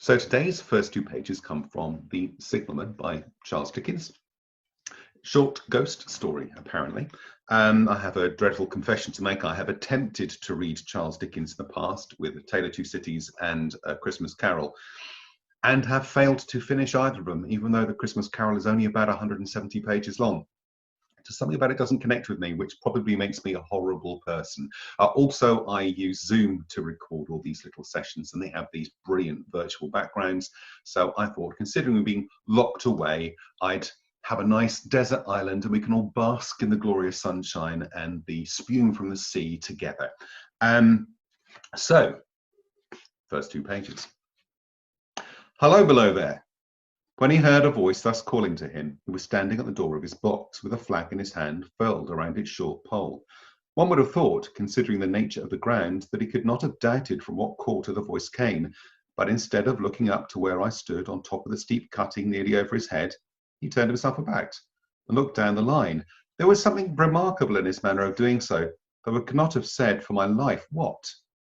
So today's first two pages come from The Signalman by Charles Dickens. Short ghost story, apparently. I have a dreadful confession to make. I have attempted to read Charles Dickens in the past with A Tale of Two Cities and A Christmas Carol, and have failed to finish either of them, even though The Christmas Carol is only about 170 pages long. Just something about it doesn't connect with me, which probably makes me a horrible person. Also, I use Zoom to record all these little sessions, and they have these brilliant virtual backgrounds. So I thought, considering we're being locked away, I'd have a nice desert island and we can all bask in the glorious sunshine and the spume from the sea together. So, first two pages. Hello below there. When he heard a voice thus calling to him, he was standing at the door of his box with a flag in his hand furled around its short pole. One would have thought, considering the nature of the ground, that he could not have doubted from what quarter the voice came, but instead of looking up to where I stood on top of the steep cutting nearly over his head, he turned himself about and looked down the line. There was something remarkable in his manner of doing so, though I could not have said for my life what,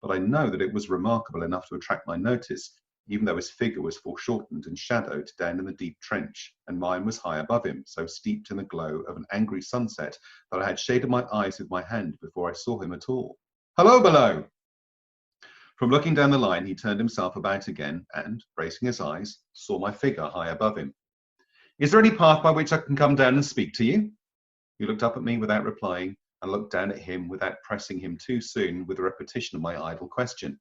but I know that it was remarkable enough to attract my notice, even though his figure was foreshortened and shadowed down in the deep trench, and mine was high above him, so steeped in the glow of an angry sunset that I had shaded my eyes with my hand before I saw him at all. Hello below! From looking down the line, he turned himself about again and, bracing his eyes, saw my figure high above him. Is there any path by which I can come down and speak to you? He looked up at me without replying, and looked down at him without pressing him too soon with a repetition of my idle question.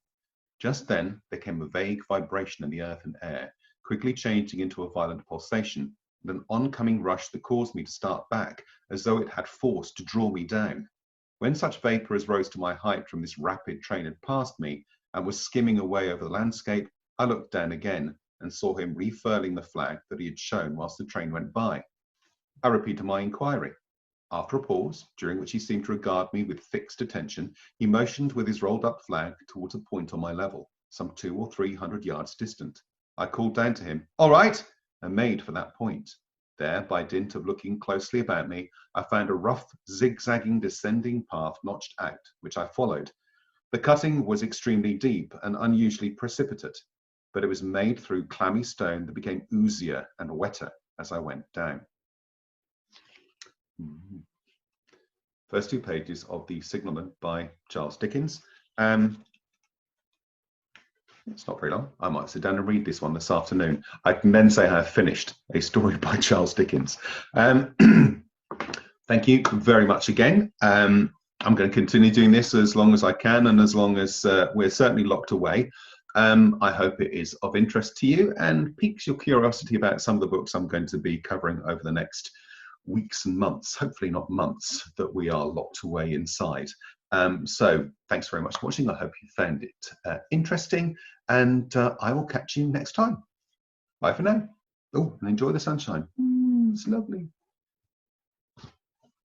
Just then there came a vague vibration in the earth and air, quickly changing into a violent pulsation, and an oncoming rush that caused me to start back, as though it had force to draw me down. When such vapour as rose to my height from this rapid train had passed me, and was skimming away over the landscape, I looked down again, and saw him refurling the flag that he had shown whilst the train went by. I repeated my inquiry. After a pause, during which he seemed to regard me with fixed attention, he motioned with his rolled up flag towards a point on my level, some 200 or 300 yards distant. I called down to him, "All right," and made for that point. There, by dint of looking closely about me, I found a rough, zigzagging, descending path notched out, which I followed. The cutting was extremely deep and unusually precipitate, but it was made through clammy stone that became oozier and wetter as I went down. First two pages of The Signalman by Charles Dickens. It's not very long. I might sit down and read this one this afternoon. I can then say I have finished a story by Charles Dickens. Thank you very much again. I'm going to continue doing this as long as I can, and as long as we're certainly locked away. I hope it is of interest to you and piques your curiosity about some of the books I'm going to be covering over the next weeks and months, hopefully not months, that we are locked away inside. So thanks very much for watching. I hope you found it interesting, and I will catch you next time. Bye for now. Oh, and enjoy the sunshine. It's lovely.